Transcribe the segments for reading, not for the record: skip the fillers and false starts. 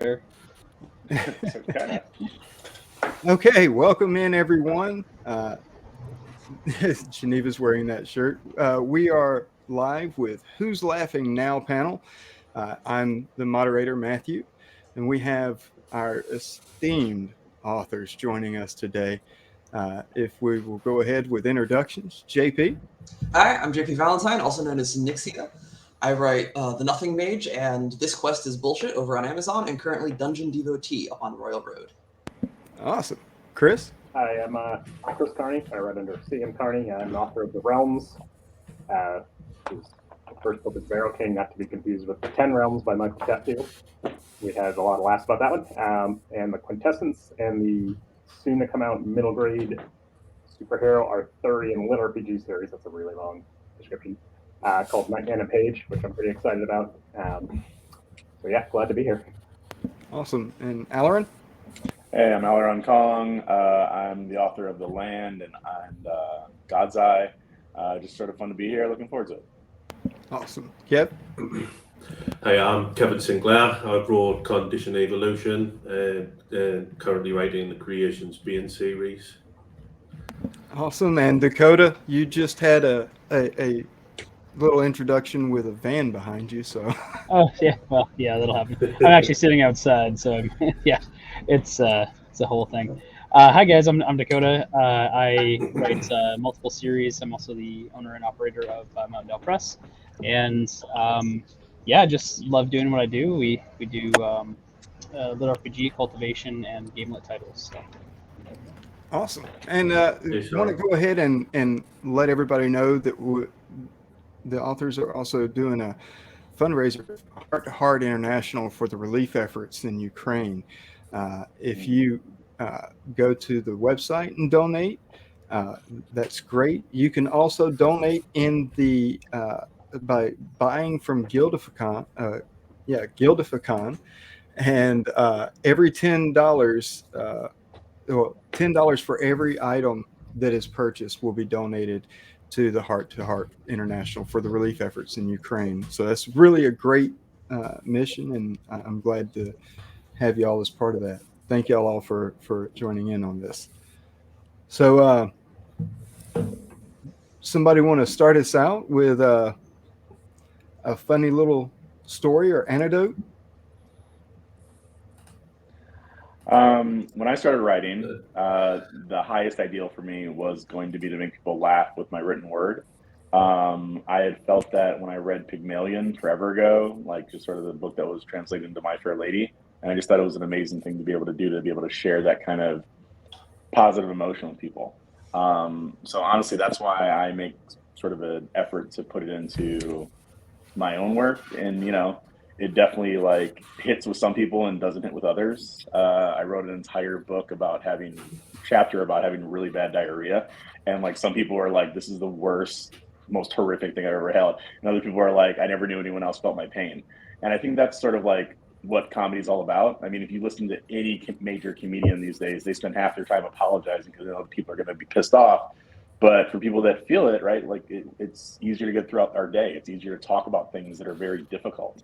there. So kind Okay, welcome in everyone. Geneva's wearing that shirt. We are live with Who's Laughing Now panel. I'm the moderator, Matthew, and we have our esteemed authors joining us today. If we will go ahead with introductions, JP. Hi, I'm JP Valentine, also known as Nixia. I write The Nothing Mage and This Quest is Bullshit over on Amazon, and currently Dungeon Devotee up on Royal Road. Awesome. Chris? I am Chris Carney. I write under CM Carney. I'm an author of The Realms, whose first book is Barrow King, not to be confused with The Ten Realms by Michael Chatfield. We had a lot of laughs about that one. And The Quintessence and the soon-to-come-out middle grade superhero Arthurian lit RPG series. That's a really long description. Called Nightman and Page, which I'm pretty excited about. So yeah, glad to be here. Awesome. And Alarin? Hey, I'm Alaron Kong. I'm the author of The Land and God's Eye. Just sort of fun to be here. Looking forward to it. Awesome. Kev? Hey, I'm Kevin Sinclair. I wrote Condition Evolution and currently writing the Creations Being series. Awesome. And Dakota, you just had a little introduction with a van behind you, so. Oh yeah, well yeah, that'll happen. I'm actually sitting outside, so yeah, it's a whole thing. Hi guys, I'm Dakota. I write multiple series. I'm also the owner and operator of Mountain Dell Press, and yeah, just love doing what I do. We do lit RPG cultivation and gamelit titles. So. Awesome. And want to go ahead and let everybody know that the authors are also doing a fundraiser, Heart to Heart International, for the relief efforts in Ukraine. If you go to the website and donate, that's great. You can also donate in the by buying from Gildificon. Gildificon, and every $10, $10 for every item that is purchased will be donated to the Heart to Heart International for the relief efforts in Ukraine. So that's really a great mission, and I'm glad to have you all as part of that. Thank you all for joining in on this. So somebody want to start us out with a funny little story or anecdote? When I started writing, the highest ideal for me was going to be to make people laugh with my written word. I had felt that when I read Pygmalion forever ago, like just sort of the book that was translated into My Fair Lady, and I just thought it was an amazing thing to be able to do, to be able to share that kind of positive emotion with people. So honestly, that's why I make sort of an effort to put it into my own work, and it definitely like hits with some people and doesn't hit with others. I wrote an entire book about having really bad diarrhea, and like some people are like, this is the worst, most horrific thing I've ever held, and other people are like, I never knew anyone else felt my pain. And I think that's sort of like what comedy is all about. I mean, if you listen to any major comedian these days, they spend half their time apologizing because they know people are going to be pissed off. But for people that feel it, right, like it's easier to get throughout our day. It's easier to talk about things that are very difficult.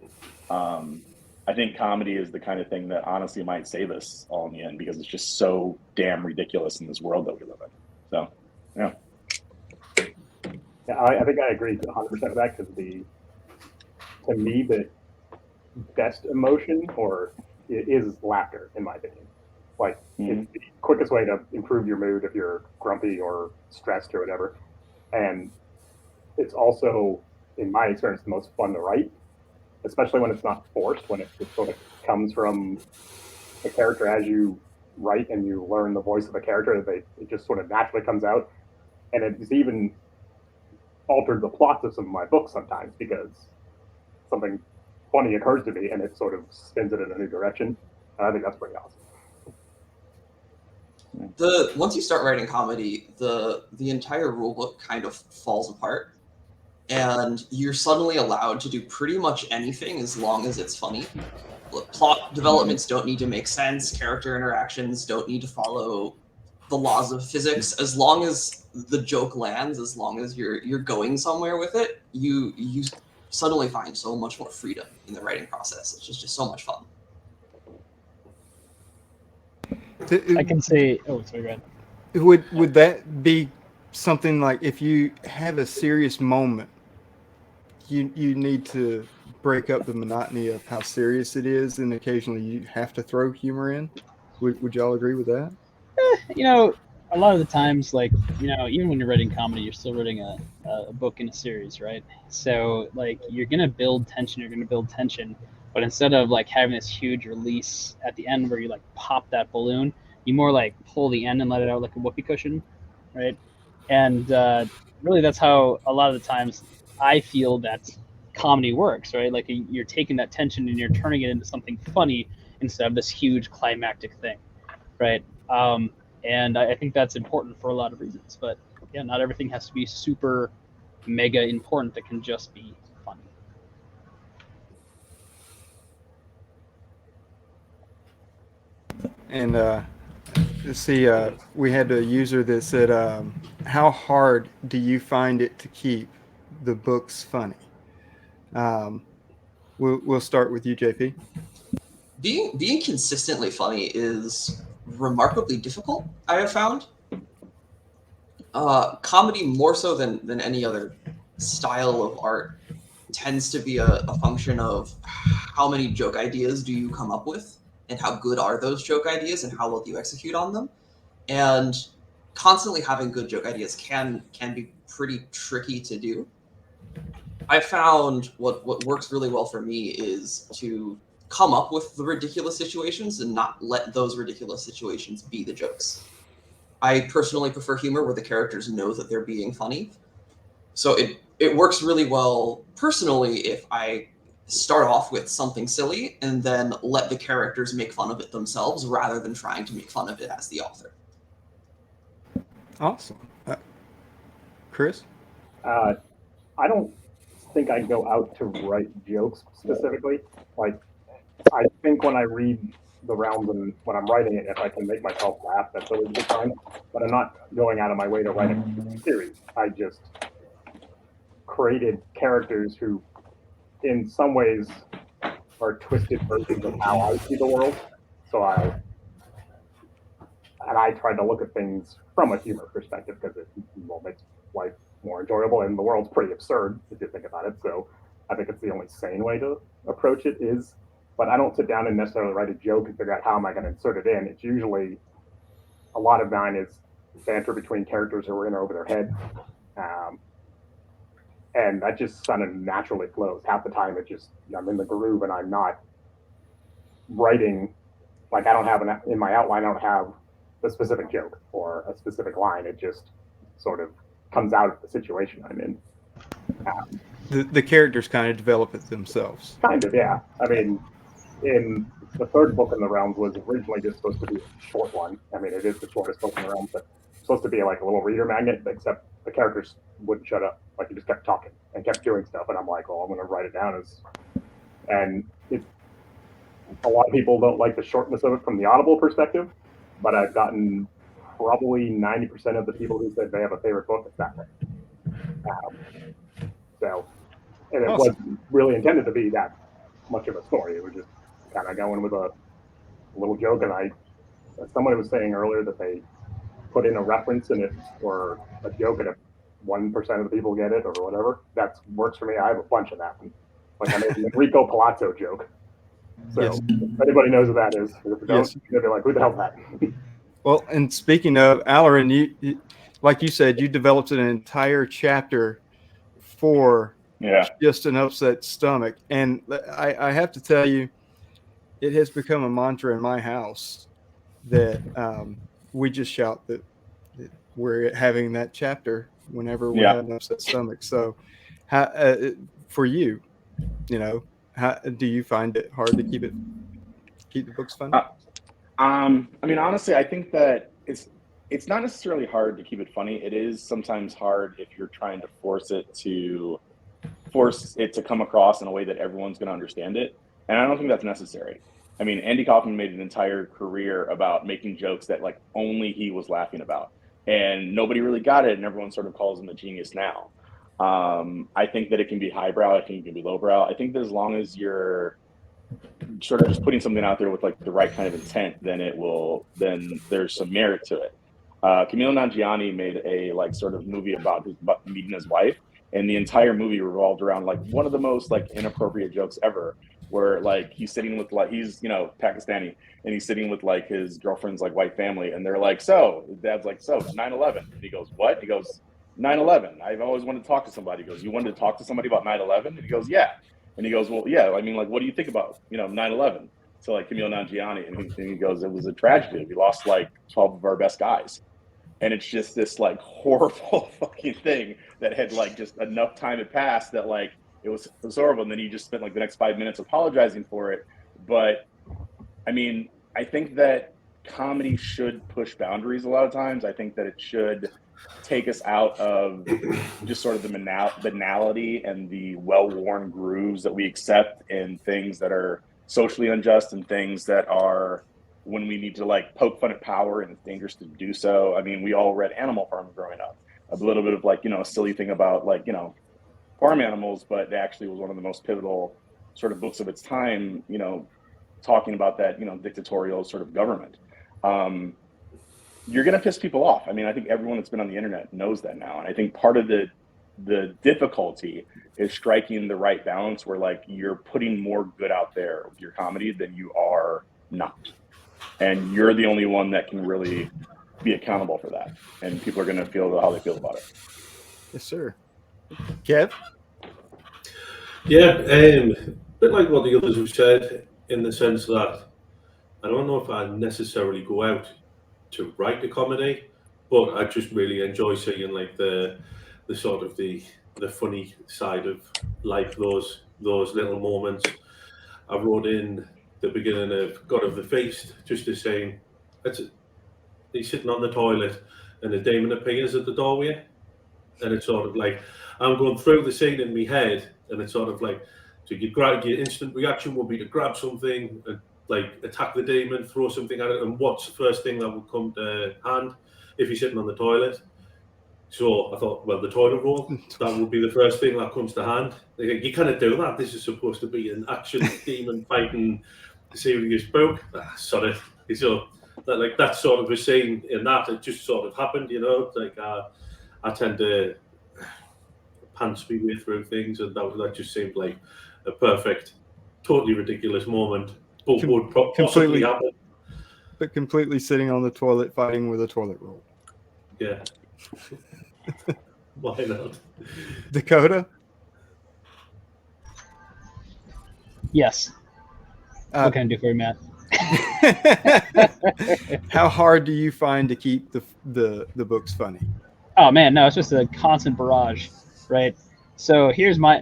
I think comedy is the kind of thing that honestly might save us all in the end, because it's just so damn ridiculous in this world that we live in. So, yeah. Yeah, I think I agree 100% with that, because to me, the best emotion is laughter, in my opinion. Like, it's the quickest way to improve your mood if you're grumpy or stressed or whatever. And it's also, in my experience, the most fun to write, especially when it's not forced, when it just sort of comes from the character as you write and you learn the voice of a character. It just sort of naturally comes out. And it's even altered the plots of some of my books sometimes, because something funny occurs to me and it sort of spins it in a new direction. And I think that's pretty awesome. Once you start writing comedy, the entire rulebook kind of falls apart, and you're suddenly allowed to do pretty much anything as long as it's funny. Plot developments don't need to make sense. Character interactions don't need to follow the laws of physics. As long as the joke lands, as long as you're going somewhere with it, you suddenly find so much more freedom in the writing process. It's just so much fun. I can say, oh, sorry, go ahead. Would that be something like if you have a serious moment, you need to break up the monotony of how serious it is, and occasionally you have to throw humor in? Would y'all agree with that? You know, a lot of the times, like, you know, even when you're writing comedy, you're still writing a book in a series, right? So, like, you're going to build tension, but instead of, like, having this huge release at the end where you, like, pop that balloon, you more, like, pull the end and let it out like a whoopee cushion, right? And really, that's how a lot of the times I feel that comedy works, right? Like, you're taking that tension and you're turning it into something funny instead of this huge climactic thing, right? And I think that's important for a lot of reasons. But yeah, not everything has to be super mega important. It can just be funny. And let's see, we had a user that said, how hard do you find it to keep the books funny? We'll start with you, JP. Being consistently funny is remarkably difficult, I have found. Comedy, more so than any other style of art, tends to be a function of how many joke ideas do you come up with, and how good are those joke ideas, and how well do you execute on them. And constantly having good joke ideas can be pretty tricky to do. I found what works really well for me is to come up with the ridiculous situations and not let those ridiculous situations be the jokes. I personally prefer humor where the characters know that they're being funny. So it works really well personally if I start off with something silly and then let the characters make fun of it themselves rather than trying to make fun of it as the author. Awesome. Chris? I don't think I go out to write jokes specifically. Like, I think when I read the Realms and when I'm writing it, if I can make myself laugh, that's always a good time. But I'm not going out of my way to write a series. I just created characters who, in some ways, are twisted versions of how I see the world. So I tried to look at things from a humor perspective because it makes life more enjoyable, and the world's pretty absurd if you think about it. So I think it's the only sane way to approach it is. But I don't sit down and necessarily write a joke and figure out how am I going to insert it in. It's usually a lot of mine is banter between characters who are in or over their head. And that just kind of naturally flows. Half the time, I'm in the groove and I'm not writing, like I don't have in my outline, I don't have a specific joke or a specific line. It just sort of comes out of the situation I'm in. The characters kind of develop it themselves. Kind of, yeah. I mean, in the third book in the Realms was originally just supposed to be a short one. I mean, it is the shortest book in the Realms, but it's supposed to be like a little reader magnet, except the characters wouldn't shut up. Like, you just kept talking and kept doing stuff. And I'm like, well, I'm going to write it down and a lot of people don't like the shortness of it from the Audible perspective, but I've gotten probably 90% of the people who said they have a favorite book it's that way. And it wasn't really intended to be that much of a story. It was just kind of going with a little joke. And someone was saying earlier that they put in a reference in it or a joke, and if 1% of the people get it or whatever, that works for me. I have a bunch of that. Like I made the Enrico Palazzo joke. So if anybody knows who that is, if they don't, they'll be like, who the hell's that? Well, and speaking of, Alarin, you like you said, you developed an entire chapter for just an upset stomach. And I have to tell you, it has become a mantra in my house that we just shout that we're having that chapter whenever we have an upset stomach. So for you, how do you find it hard to keep the books funny? I mean, honestly, I think that it's not necessarily hard to keep it funny. It is sometimes hard if you're trying to force it to come across in a way that everyone's going to understand it. And I don't think that's necessary. I mean, Andy Kaufman made an entire career about making jokes that like only he was laughing about, and nobody really got it. And everyone sort of calls him a genius now. I think that it can be highbrow. I think it can be lowbrow. I think that as long as you're sort of just putting something out there with like the right kind of intent, then there's some merit to it. Camille Nanjiani made a like sort of movie about meeting his wife, and the entire movie revolved around like one of the most like inappropriate jokes ever, where like he's sitting with like he's Pakistani, and he's sitting with like his girlfriend's like white family, and they're like, so his dad's like, so it's 9/11, and he goes, what? He goes, 9/11. I've always wanted to talk to somebody. He goes, you wanted to talk to somebody about 9/11? And he goes, yeah. And he goes, well, yeah. I mean, like, what do you think about 9/11? So like Camille Nanjiani, and he goes, it was a tragedy. We lost like 12 of our best guys. And it's just this like horrible fucking thing that had like just enough time had passed that like it was horrible. And then he just spent like the next 5 minutes apologizing for it. But I mean, I think that comedy should push boundaries a lot of times. I think that it should take us out of just sort of the banality and the well-worn grooves that we accept in things that are socially unjust and things that are when we need to like poke fun at power and it's dangerous to do so. I mean, we all read Animal Farm growing up. A little bit of like, a silly thing about like, farm animals, but it actually was one of the most pivotal sort of books of its time, talking about that, dictatorial sort of government. You're going to piss people off. I mean, I think everyone that's been on the internet knows that now. And I think part of the difficulty is striking the right balance where like you're putting more good out there with your comedy than you are not. And you're the only one that can really be accountable for that. And people are going to feel how they feel about it. Yes, sir. Kev? Yeah, a bit like what the others have said, in the sense that I don't know if I necessarily go out to write a comedy, but I just really enjoy seeing like the sort of the funny side of life, those little moments. I wrote in the beginning of God of the Feast, just the same. He's sitting on the toilet and the demon appears at the doorway, and it's sort of like I'm going through the scene in my head, and it's sort of like, so your instant reaction would be to grab something and like attack the demon, throw something at it, and what's the first thing that would come to hand if you're sitting on the toilet? So I thought, well, the toilet roll, that would be the first thing that comes to hand. Like, you cannot do that. This is supposed to be an action demon fighting the serious book. Sorry. So that sort of a scene in that, it just sort of happened, like I tend to pants me way through things, and that just seemed like a perfect, totally ridiculous moment, but would possibly happen. But completely sitting on the toilet fighting with a toilet roll. Yeah. Why not? Dakota? Yes. What can I do for you, Matt? How hard do you find to keep the books funny? Oh man, no, it's just a constant barrage, right? So here's my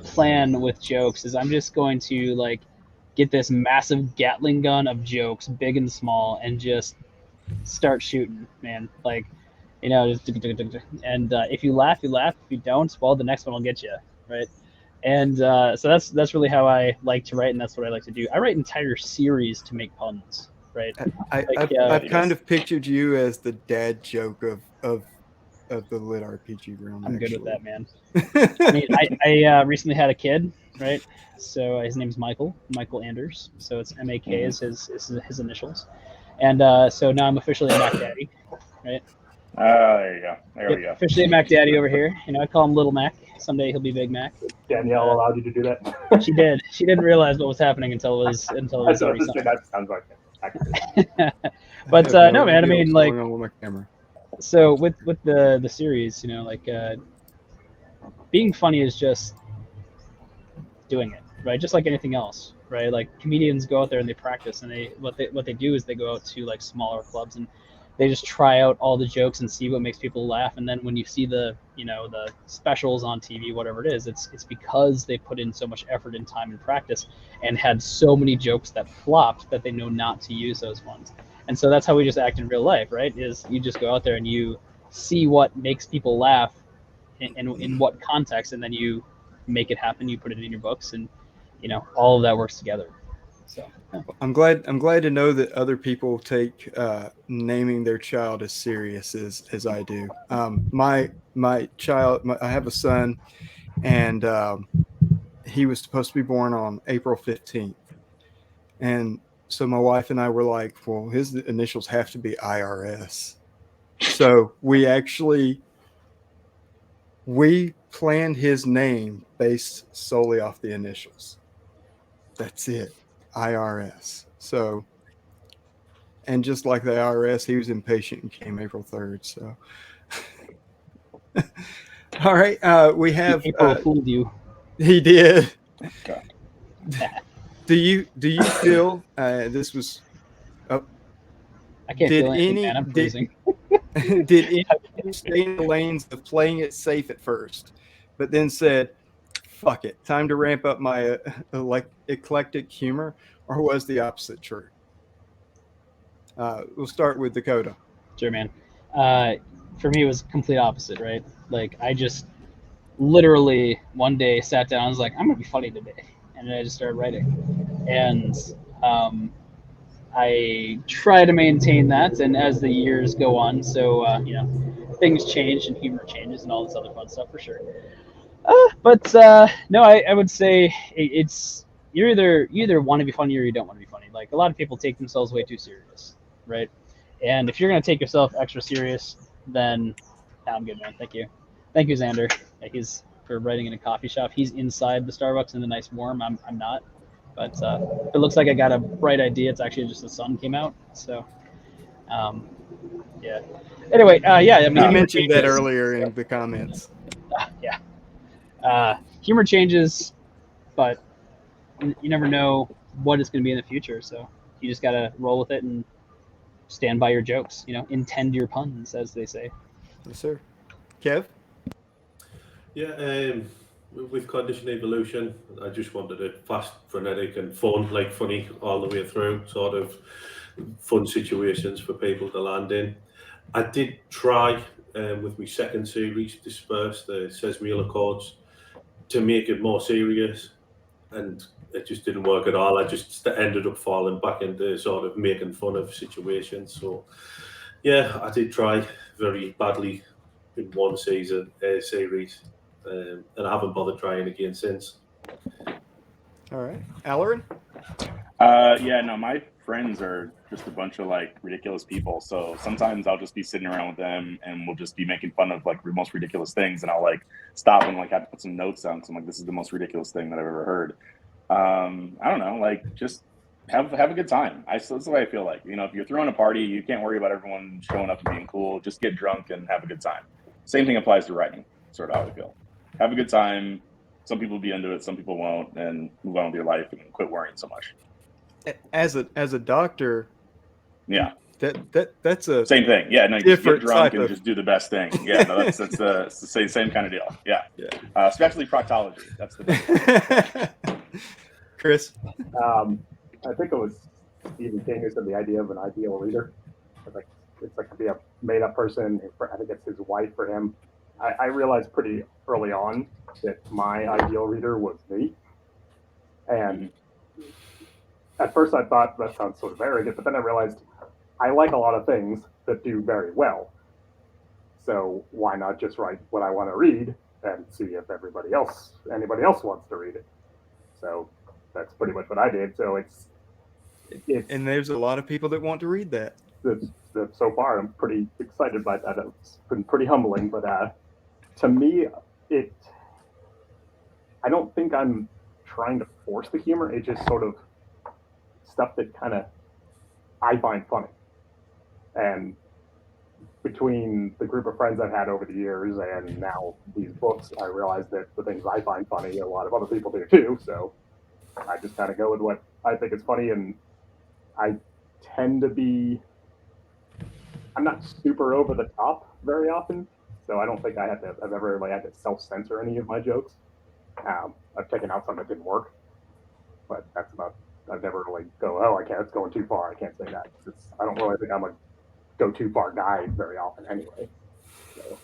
plan with jokes is I'm just going to like get this massive Gatling gun of jokes, big and small, and just start shooting, man. Like, just and if you laugh, you laugh. If you don't, well, the next one will get you, right? And so that's really how I like to write, and that's what I like to do. I write entire series to make puns, right? I've kind of pictured you as the dad joke of the lit RPG realm. I'm good with that, man. I mean, I recently had a kid, right? So his name's Michael Anders. So it's MAK is his initials, and so now I'm officially a Mac Daddy, right? There you go. There we go. Officially a Mac Daddy over here. I call him Little Mac. Someday he'll be Big Mac. Danielle allowed you to do that. She did. She didn't realize what was happening until it was already signed. That sounds like it. But no, man. I mean, like, going on with my camera. So with the series, being funny is just doing it, right? Just like anything else, right? Like comedians go out there and they practice, and what they do is they go out to like smaller clubs and they just try out all the jokes and see what makes people laugh. And then when you see the specials on TV, whatever it is, it's because they put in so much effort and time and practice and had so many jokes that flopped that they know not to use those ones. And so that's how we just act in real life, right? Is you just go out there and you see what makes people laugh and in what context, and then you make it happen. You put it in your books, and all of that works together. So yeah. I'm glad to know that other people take naming their child as serious as I do. My child, I have a son, and he was supposed to be born on April 15th. And so my wife and I were like, well, his initials have to be IRS. So we planned his name based solely off the initials. That's it. IRS. So, and just like the IRS, he was impatient and came April 3rd. So, all right. We have. April fooled you. He did. Okay. Do you feel this was? I can't Did feel anything, any- man. I'm did- freezing. Did anyone stay in the lanes of playing it safe at first, but then said, "Fuck it, time to ramp up my eclectic humor," or was the opposite true? We'll start with Dakota. Sure, man. For me, it was complete opposite, right? Like, I just literally one day sat down and was like, I'm going to be funny today. And then I just started writing. And I try to maintain that. And as the years go on, so, things change and humor changes and all this other fun stuff for sure. But no, I would say it's you either want to be funny or you don't want to be funny. Like, a lot of people take themselves way too serious, right? And if you're going to take yourself extra serious, then I'm good, man. Thank you, Xander. He's for writing in a coffee shop. He's inside the Starbucks in the nice warm. I'm not, but it looks like I got a bright idea. It's actually just the sun came out. So, yeah. Anyway, yeah. I mean, You mentioned that earlier in the comments. Yeah. Humor changes, but you never know what it's going to be in the future. So you just got to roll with it and stand by your jokes. Intend your puns, as they say. Yes, sir. Kev? Yeah, with Condition Evolution, I just wanted it fast, frenetic, and fun, like funny all the way through, sort of fun situations for people to land in. I did try with my second series, Disperse, the Sesmiel Accords, to make it more serious, and it just didn't work at all. I just ended up falling back into sort of making fun of situations. So, yeah, I did try very badly in one series, and I haven't bothered trying again since. All right. Allerin? Yeah, no, my friends are just a bunch of like ridiculous people. So sometimes I'll just be sitting around with them and we'll just be making fun of like the most ridiculous things. And I'll like stop and like have to put some notes down. So I'm like, this is the most ridiculous thing that I've ever heard. I don't know, like just have a good time. That's the way I feel like, if you're throwing a party, you can't worry about everyone showing up and being cool. Just get drunk and have a good time. Same thing applies to writing, sort of how I feel. Have a good time. Some people will be into it, some people won't, and move on with your life and quit worrying so much. As a doctor, yeah, that's a same thing. Yeah, no, you just get different drunk and type of- just do the best thing. Yeah, no, that's the same kind of deal. Yeah. Especially proctology. That's the best. Chris? I think it was Stephen King who said the idea of an ideal reader. It's like to be a made-up person. I think it's his wife for him. I realized pretty early on that my ideal reader was me. And at first I thought that sounds sort of arrogant, but then I realized I like a lot of things that do very well. So why not just write what I want to read and see if anybody else wants to read it? So that's pretty much what I did. So it's and there's a lot of people that want to read that. So far, I'm pretty excited by that. It's been pretty humbling, but to me, I don't think I'm trying to force the humor. It's just sort of stuff that kind of I find funny. And between the group of friends I've had over the years and now these books, I realize that the things I find funny, a lot of other people do too. So I just kind of go with what I think is funny, and I tend to be. I'm not super over the top very often, so I don't think I've ever had to self-censor any of my jokes. I've taken out some that didn't work, but that's about. I've never it's going too far. I can't say that. I don't really think I'm a go too far guy very often anyway. So.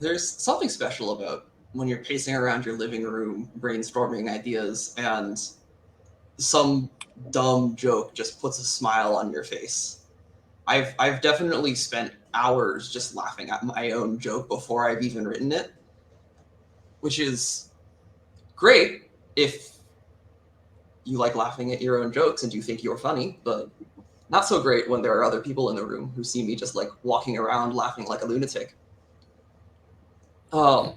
There's something special about when you're pacing around your living room brainstorming ideas and some dumb joke just puts a smile on your face. I've definitely spent hours just laughing at my own joke before I've even written it, which is great if you like laughing at your own jokes and you think you're funny, but not so great when there are other people in the room who see me just like walking around laughing like a lunatic. I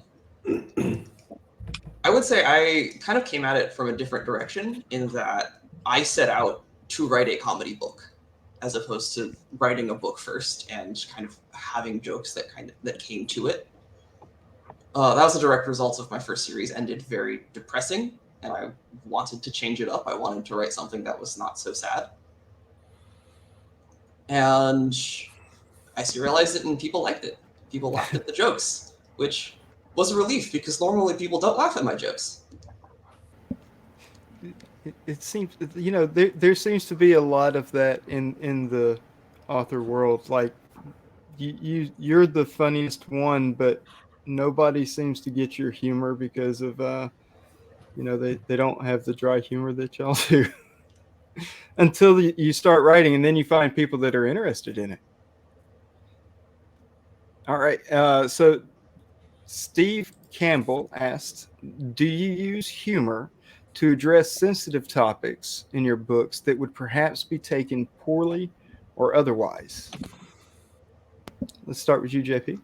would say I kind of came at it from a different direction in that I set out to write a comedy book as opposed to writing a book first and kind of having jokes that came to it. That was a direct result of my first series ended very depressing, and I wanted to change it up. I wanted to write something that was not so sad. And I realized it, and people liked it. People laughed at the jokes, which was a relief because normally people don't laugh at my jokes. It seems, there seems to be a lot of that in the author world. Like you're the funniest one, but nobody seems to get your humor because of they don't have the dry humor that y'all do until you start writing, and then you find people that are interested in it. All right. So Steve Campbell asked, do you use humor to address sensitive topics in your books that would perhaps be taken poorly or otherwise? Let's start with you, JP.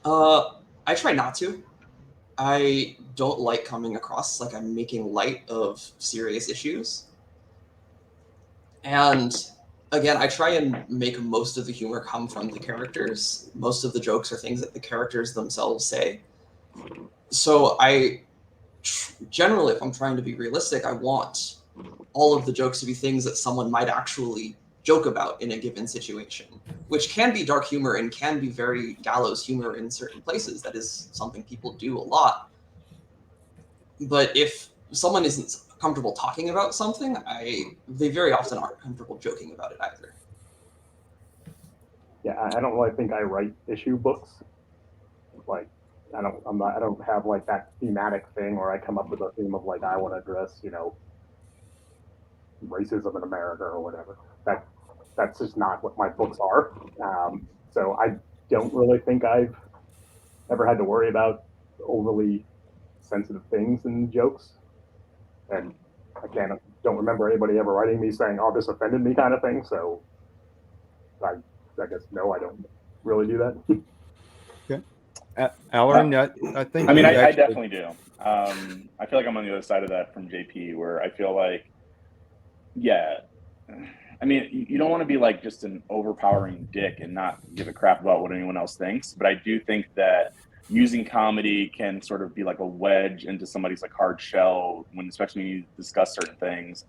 I try not to. I don't like coming across like I'm making light of serious issues. And again, I try and make most of the humor come from the characters. Most of the jokes are things that the characters themselves say. So generally, if I'm trying to be realistic, I want all of the jokes to be things that someone might actually joke about in a given situation, which can be dark humor and can be very gallows humor in certain places. That is something people do a lot. But if someone isn't comfortable talking about something, they very often aren't comfortable joking about it either. Yeah, I don't really think I write issue books. Like, I don't have like that thematic thing where I come up with a theme of like I want to address, racism in America or whatever. That's just not what my books are. So I don't really think I've ever had to worry about overly sensitive things in jokes. And I don't remember anybody ever writing me saying, "Oh, this offended me," kind of thing. So I guess no, I don't really do that. Okay. Halloran, I think. I mean, I definitely do. I feel like I'm on the other side of that from JP, where I feel like, yeah, I mean, you don't want to be like just an overpowering dick and not give a crap about what anyone else thinks. But I do think that using comedy can sort of be like a wedge into somebody's like hard shell especially when you discuss certain things.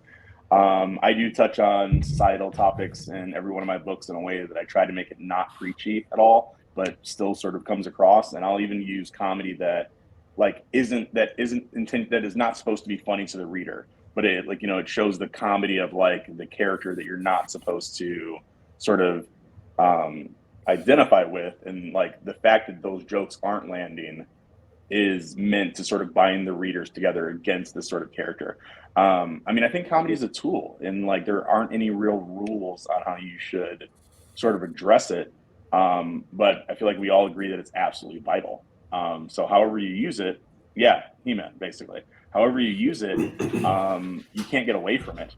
I do touch on societal topics in every one of my books in a way that I try to make it not preachy at all, but still sort of comes across. And I'll even use comedy that is not supposed to be funny to the reader, but it shows the comedy of like the character that you're not supposed to sort of identify with, and like the fact that those jokes aren't landing is meant to sort of bind the readers together against this sort of character. I mean, I think comedy is a tool, and like there aren't any real rules on how you should sort of address it. But I feel like we all agree that it's absolutely vital. So however you use it, yeah, He-Man, basically. However you use it, you can't get away from it.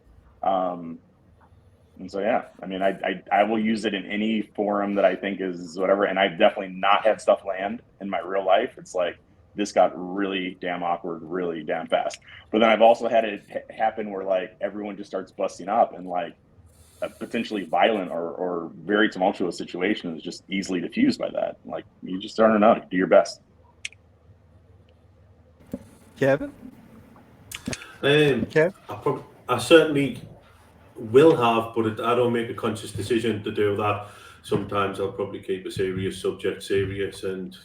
And so, yeah, I mean, I will use it in any forum that I think is whatever. And I've definitely not had stuff land in my real life. It's like, this got really damn awkward, really damn fast. But then I've also had it happen where like everyone just starts busting up, and like a potentially violent or very tumultuous situation is just easily diffused by that. Like, you just don't know, do your best. Kevin? I certainly will have, but I don't make a conscious decision to do that. Sometimes I'll probably keep a serious subject serious, and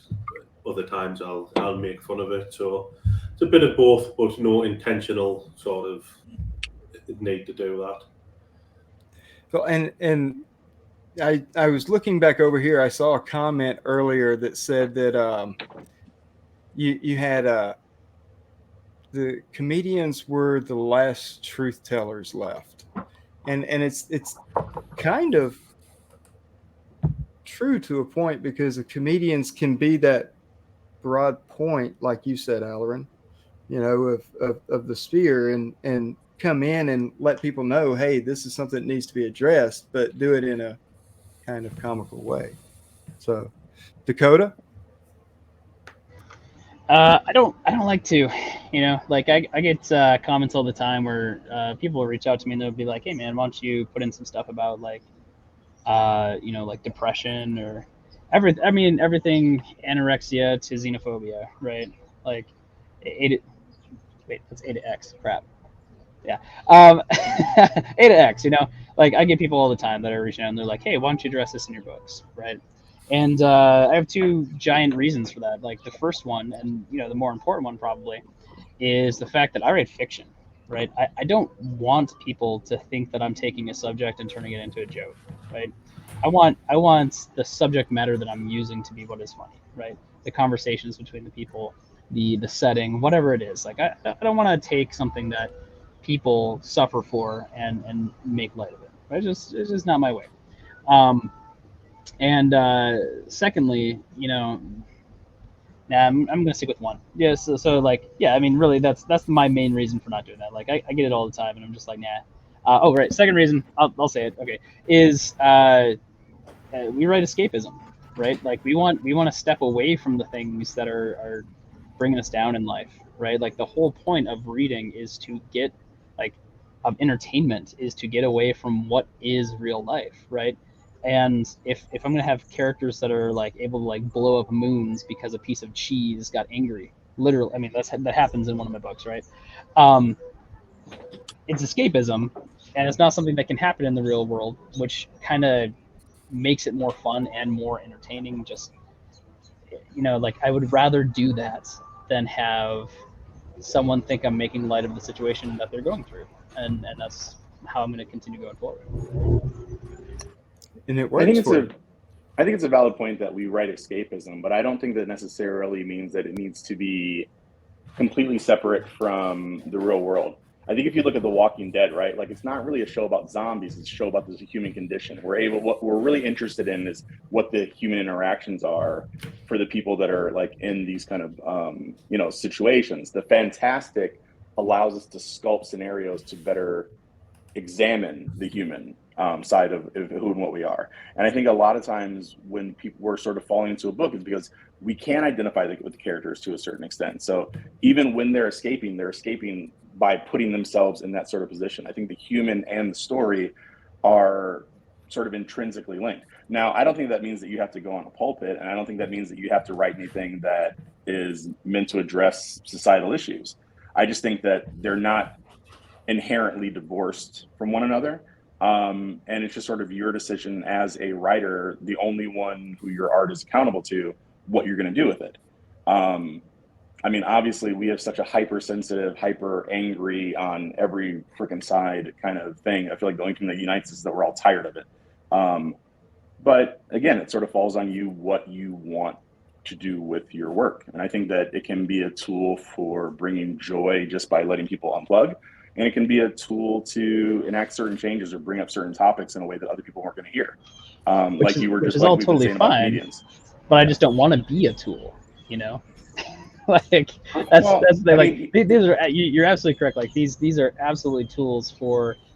other times I'll make fun of it. So it's a bit of both, but no intentional sort of need to do that. So, and I was looking back over here. I saw a comment earlier that said that you had the comedians were the last truth tellers left, and it's kind of true to a point, because the comedians can be that broad point, like you said, Halloran. of the sphere and come in and let people know, hey, this is something that needs to be addressed, but do it in a kind of comical way. So, Dakota? I don't like to, like I get comments all the time where people will reach out to me and they'll be like, hey man, why don't you put in some stuff about like, like depression or everything anorexia to xenophobia, right? Like, that's A to X, crap. Yeah. A to X, like I get people all the time that are reaching out and they're like, hey, why don't you address this in your books, right? And I have two giant reasons for that. Like the first one, and the more important one probably, is the fact that I write fiction, right? I don't want people to think that I'm taking a subject and turning it into a joke, right? I want the subject matter that I'm using to be what is funny, right? The conversations between the people, the setting, whatever it is. Like I don't want to take something that people suffer for and make light of it, right? It's just not my way. And secondly, I'm gonna stick with one. Yeah, so like, yeah, I mean, really, that's my main reason for not doing that. Like, I get it all the time, and I'm just like, nah. Oh, right. Second reason, I'll say it. Okay, is we write escapism, right? Like, we want to step away from the things that are bringing us down in life, right? Like, the whole point of reading is to get, like, of entertainment is to get away from what is real life, right? And if I'm gonna have characters that are like able to like blow up moons because a piece of cheese got angry, literally, I mean that happens in one of my books, right? It's escapism, and it's not something that can happen in the real world, which kind of makes it more fun and more entertaining. Just like I would rather do that than have someone think I'm making light of the situation that they're going through, and that's how I'm going to continue going forward. And it works. I think it's a valid point that we write escapism, but I don't think that necessarily means that it needs to be completely separate from the real world. I think if you look at The Walking Dead, right, like it's not really a show about zombies; it's a show about the human condition. What we're really interested in is what the human interactions are for the people that are like in these kind of situations. The Fantastic allows us to sculpt scenarios to better examine the human side of who and what we are. And I think a lot of times when people were sort of falling into a book is because we can identify with the characters to a certain extent. So even when they're escaping by putting themselves in that sort of position. I think the human and the story are sort of intrinsically linked. Now, I don't think that means that you have to go on a pulpit, and I don't think that means that you have to write anything that is meant to address societal issues. I just think that they're not inherently divorced from one another. And it's just sort of your decision as a writer, the only one who your art is accountable to, what you're going to do with it. I mean, obviously, we have such a hypersensitive, hyper angry on every freaking side kind of thing. I feel like the only thing that unites us is that we're all tired of it. But again, it sort of falls on you what you want to do with your work. And I think that it can be a tool for bringing joy just by letting people unplug. And it can be a tool to enact certain changes or bring up certain topics in a way that other people weren't going to hear. Like you were just all totally fine, but I just don't want to be a tool, like these are, you're absolutely correct. Like these are absolutely tools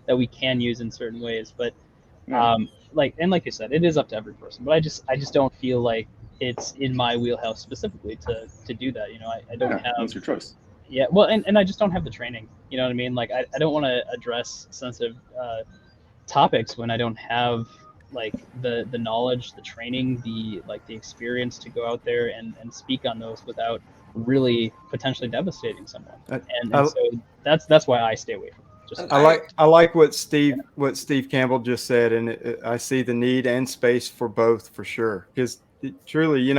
that we can use in certain ways, but like you said, it is up to every person. But I just don't feel like it's in my wheelhouse specifically to do that. I don't have. That's your choice. Yeah, well, and I just don't have the training. You know what I mean? Like I don't want to address sensitive topics when I don't have like the knowledge, the training, the experience to go out there and speak on those without really potentially devastating someone. And so that's why I stay away from it. I like what Steve Campbell just said, and I see the need and space for both for sure. Because truly,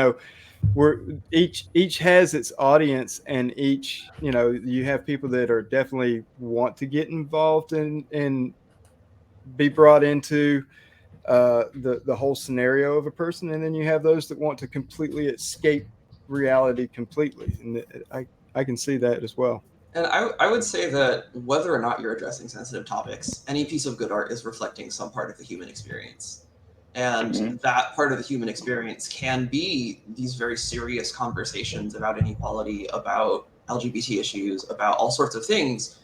we're each has its audience, and each you have people that are definitely want to get involved and be brought into the whole scenario of a person, and then you have those that want to completely escape reality completely, and I can see that as well. And I would say that whether or not you're addressing sensitive topics, any piece of good art is reflecting some part of the human experience. And that part of the human experience can be these very serious conversations about inequality, about LGBT issues, about all sorts of things.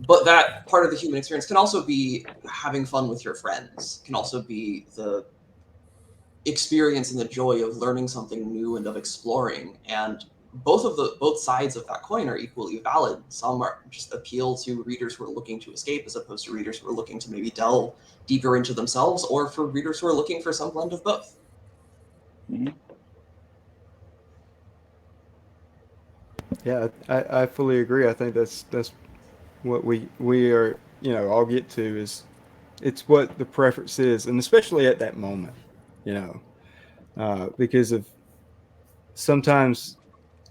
But that part of the human experience can also be having fun with your friends, can also be the experience and the joy of learning something new and of exploring. And both sides of that coin are equally valid. Some are just appeal to readers who are looking to escape, as opposed to readers who are looking to maybe delve deeper into themselves, or for readers who are looking for some blend of both. Mm-hmm. Yeah, I fully agree. I think that's what we are, all get to is it's what the preference is, and especially at that moment, because of sometimes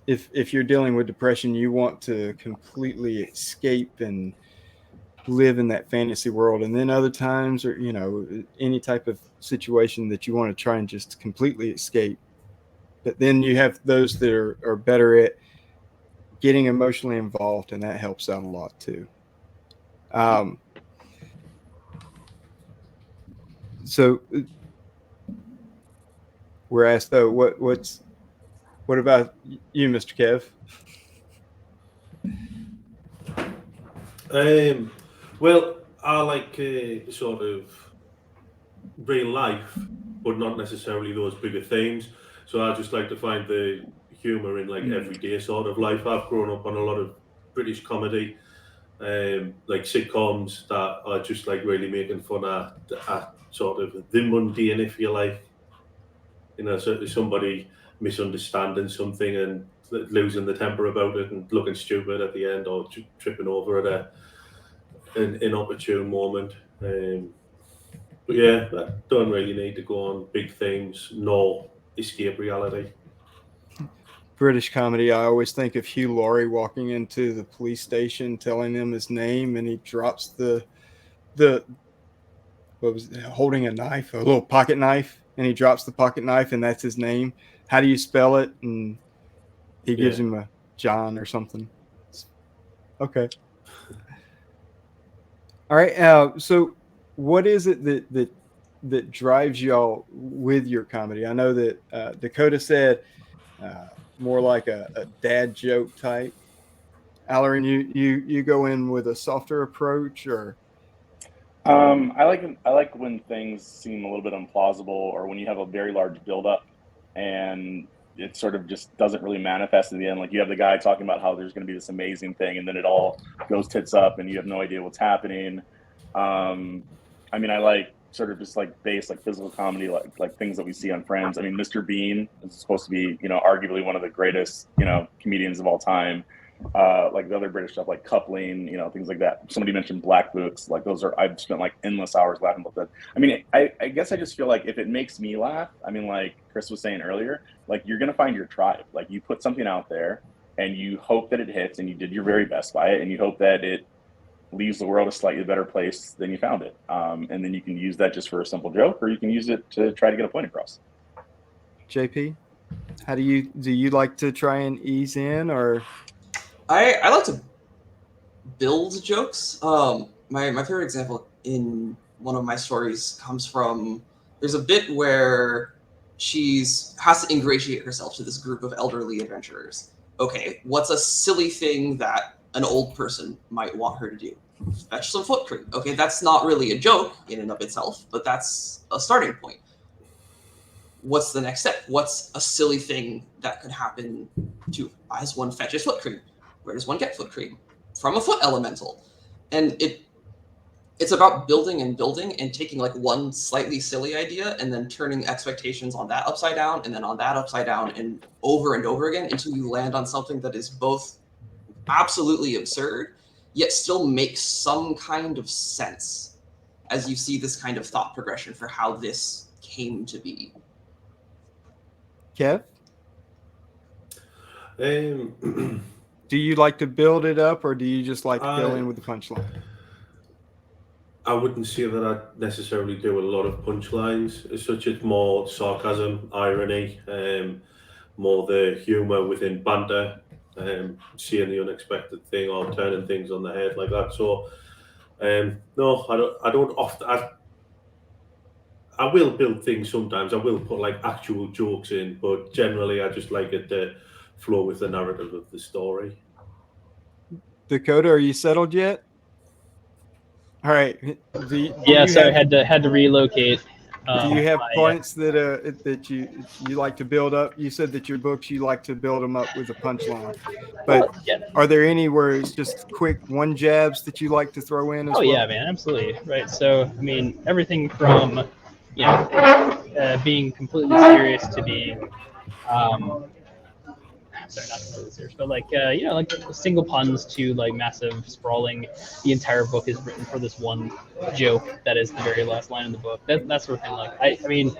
if you're dealing with depression, you want to completely escape and live in that fantasy world, and then other times, or any type of situation that you want to try and just completely escape. But then you have those that are better at getting emotionally involved, and that helps out a lot too. So we're asked though, what about you, Mr. Kev? Well, I like sort of real life, but not necessarily those bigger themes. So I just like to find the humor in like everyday sort of life. I've grown up on a lot of British comedy, like sitcoms that are just like really making fun at sort of the mundane, if you like. So somebody misunderstanding something and losing the temper about it and looking stupid at the end, or tripping over at an inopportune moment. But yeah, I don't really need to go on big themes nor escape reality. British comedy, I always think of Hugh Laurie walking into the police station, telling them his name, and he drops the what was it, holding a knife, a little pocket knife, and he drops the pocket knife, and that's his name. How do you spell it? And he gives him a John or something. Okay. All right. So, what is it that drives y'all with your comedy? I know that Dakota said more like a dad joke type. Allerin, you go in with a softer approach, or I like when things seem a little bit implausible, or when you have a very large buildup and it sort of just doesn't really manifest in the end. Like you have the guy talking about how there's going to be this amazing thing, and then it all goes tits up, and you have no idea what's happening. I mean, I like sort of just like base, like physical comedy, like things that we see on Friends. I mean, Mr. Bean is supposed to be, arguably one of the greatest, comedians of all time. Like the other British stuff, like Coupling, things like that. Somebody mentioned Black Books. Like those are, I've spent like endless hours laughing about that. I mean, I guess I just feel like if it makes me laugh, I mean, like Chris was saying earlier, like you're going to find your tribe. Like you put something out there and you hope that it hits, and you did your very best by it, and you hope that it leaves the world a slightly better place than you found it. And then you can use that just for a simple joke, or you can use it to try to get a point across. JP, how do you like to try and ease in, or? I like to build jokes. My favorite example in one of my stories comes from, there's a bit where has to ingratiate herself to this group of elderly adventurers. Okay, what's a silly thing that an old person might want her to do? Fetch some foot cream. Okay, that's not really a joke in and of itself, but that's a starting point. What's the next step? What's a silly thing that could happen as one fetches foot cream? Where does one get foot cream? From a foot elemental. And it's about building and taking like one slightly silly idea and then turning expectations on that upside down, and then on that upside down, and over again until you land on something that is both absolutely absurd, yet still makes some kind of sense as you see this kind of thought progression for how this came to be. Kev? Do you like to build it up, or do you just like to go in with the punchline? I wouldn't say that I necessarily do a lot of punchlines as such. It's more sarcasm, irony, more the humour within banter, seeing the unexpected thing or turning things on the head like that. So, no, I don't often. I will build things sometimes. I will put like actual jokes in, but generally I just like it to flow with the narrative of the story. Dakota, are you settled yet? All right. Yeah, sorry, had to relocate. Do you have my, points that you like to build up? You said that your books you like to build them up with a punchline, but yeah. are there any where it's just quick one jabs that you like to throw in as Oh well? yeah, man, absolutely. Right. So I mean, everything from being completely serious to being sorry, not completely serious, but like like single puns to like massive sprawling. The entire book is written for this one joke that is the very last line in the book. That sort of thing. Like I mean,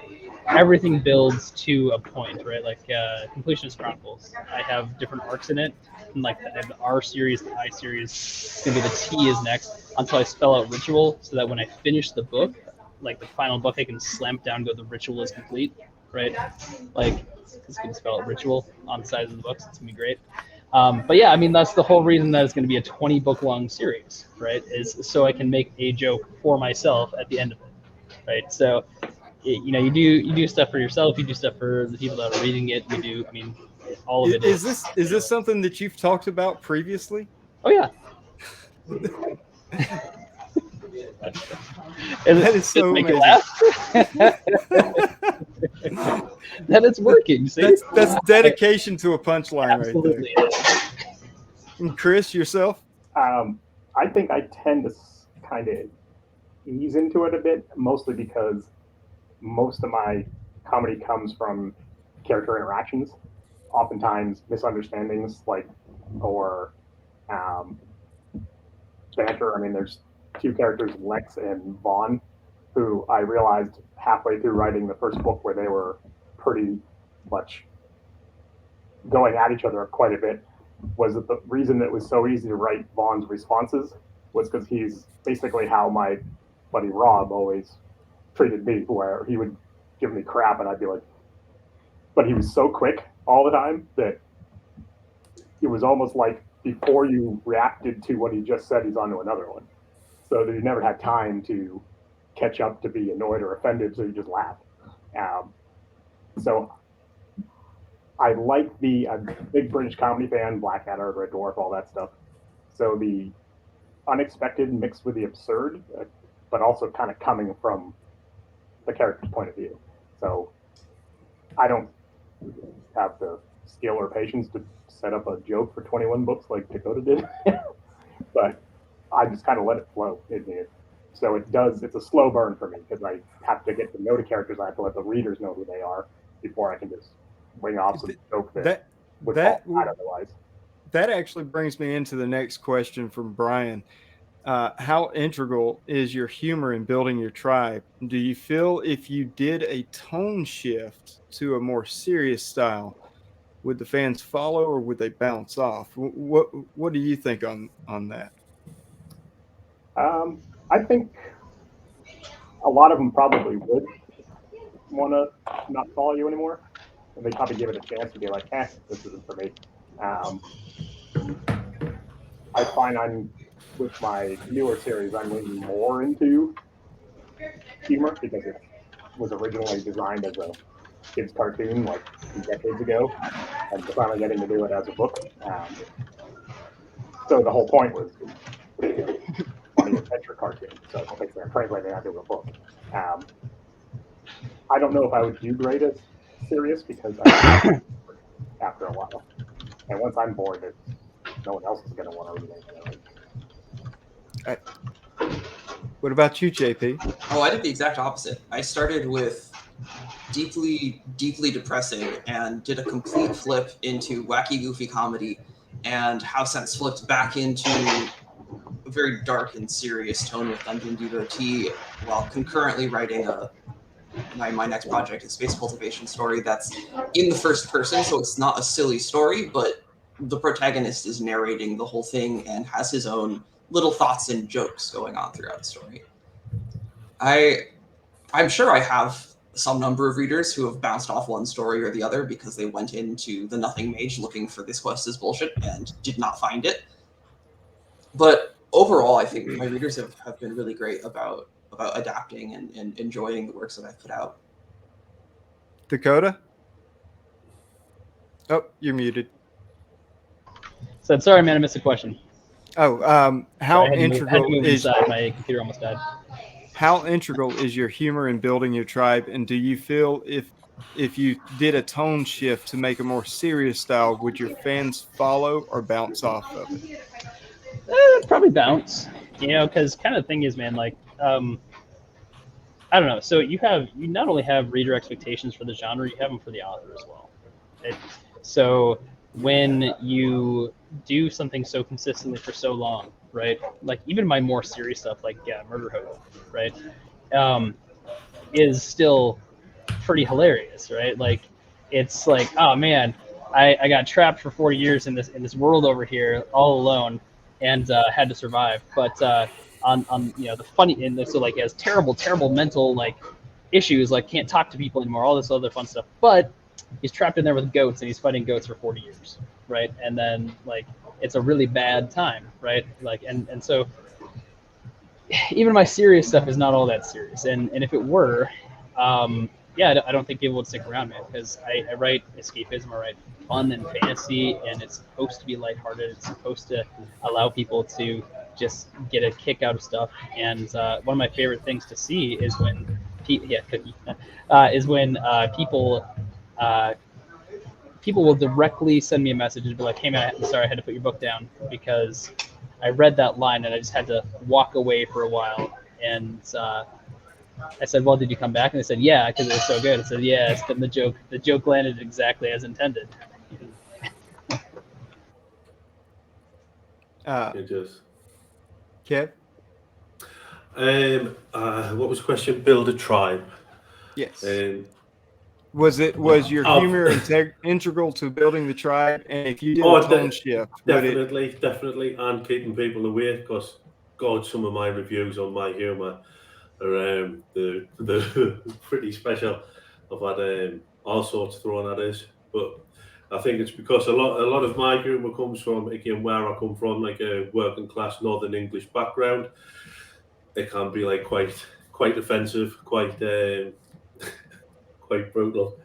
everything builds to a point, right? Like Completionist Chronicles. I have different arcs in it. And like I have the R series, the I series. It's gonna be the T is next until I spell out ritual, so that when I finish the book, like the final book, I can slam down, go the ritual is complete, right? Like it's gonna spell out ritual on the sides of the books. It's gonna be great. But yeah, I mean that's the whole reason that it's going to be a 20 book long series, right? Is so I can make a joke for myself at the end of it, right? So you do stuff for yourself, you do stuff for the people that are reading it. You do, I mean, all of it Is this something that you've talked about previously? Oh yeah. That is so make you amazing. laugh? That it's working. See? That's dedication to a punchline Absolutely. right there. And Chris, yourself? I think I tend to kind of ease into it a bit, mostly because most of my comedy comes from character interactions, oftentimes misunderstandings, or banter. I mean, there's two characters, Lex and Vaughn, who I realized halfway through writing the first book where they were pretty much going at each other quite a bit, was that the reason it was so easy to write Vaughn's responses was because he's basically how my buddy Rob always treated me, where he would give me crap and I'd be like, but he was so quick all the time that it was almost like before you reacted to what he just said, he's on to another one. So that you never had time to catch up to be annoyed or offended, so you just laugh. So I like I'm a big British comedy fan, Blackadder, Red Dwarf, all that stuff. So the unexpected mixed with the absurd, but also kind of coming from the character's point of view. So I don't have the skill or patience to set up a joke for 21 books like Dakota did, but I just kind of let it flow. So it's a slow burn for me because I have to get to know the characters. I have to let the readers know who they are before I can just bring off some joke that would fall flat otherwise. That actually brings me into the next question from Brian. How integral is your humor in building your tribe? Do you feel if you did a tone shift to a more serious style, would the fans follow or would they bounce off? What do you think on that? I think a lot of them probably would want to not follow you anymore, and they probably give it a chance to be like, this isn't for me. I find with my newer series, I'm leaning more into humor because it was originally designed as a kid's cartoon like decades ago, and finally getting to do it as a book. So the whole point was funny adventure cartoon. So it's translating that into a book. I don't know if I would do great as serious because after a while, and once I'm bored, no one else is going to want to read anything. What about you, JP? Oh, I did the exact opposite. I started with deeply, deeply depressing and did a complete flip into wacky, goofy comedy, and have since flipped back into a very dark and serious tone with Dungeon Devotee, while concurrently writing my next project, a space cultivation story that's in the first person, so it's not a silly story, but the protagonist is narrating the whole thing and has his own little thoughts and jokes going on throughout the story. I'm sure I have some number of readers who have bounced off one story or the other because they went into the Nothing Mage looking for this quest is bullshit and did not find it. But overall, I think my readers have been really great about adapting and enjoying the works that I've put out. Dakota? Oh, you're muted. So sorry, man, I missed the question. How I had to integral move is inside. My computer almost died. how integral is your humor in building your tribe, and do you feel if you did a tone shift to make a more serious style, would your fans follow or bounce off of it? Probably bounce, because kind of the thing is, man, like, I don't know. So you not only have reader expectations for the genre, you have them for the author as well. Right? So when you do something so consistently for so long, right? Like even my more serious stuff, like Murder Hope, right, is still pretty hilarious, right? Like it's like, oh man, I got trapped for 40 years in this world over here all alone, and had to survive. But on the funny, and so like he has terrible mental like issues, like can't talk to people anymore, all this other fun stuff. But he's trapped in there with goats, and he's fighting goats for 40 years, right? And then like it's a really bad time, right? Like and so even my serious stuff is not all that serious, and if it were, yeah, I don't think people would stick around, man, because I write escapism, I write fun and fantasy, and it's supposed to be lighthearted. It's supposed to allow people to just get a kick out of stuff. And one of my favorite things to see is when, cookie, is when people will directly send me a message and be like, "Hey man, I'm sorry, I had to put your book down because I read that line and I just had to walk away for a while." And I said, "Well, did you come back?" And they said, "Yeah, because it was so good." I said, "Yeah, it's the joke landed exactly as intended." It just. Kev? What was the question? Build a tribe. Yes. Was your humor integral to building the tribe? And if you did a tone shift, definitely, and keeping people away, because God, some of my reviews on my humor are the pretty special. I've had all sorts thrown at us, but I think it's because a lot of my humor comes from, again, where I come from, like a working class Northern English background. It can be like quite offensive, quite brutal,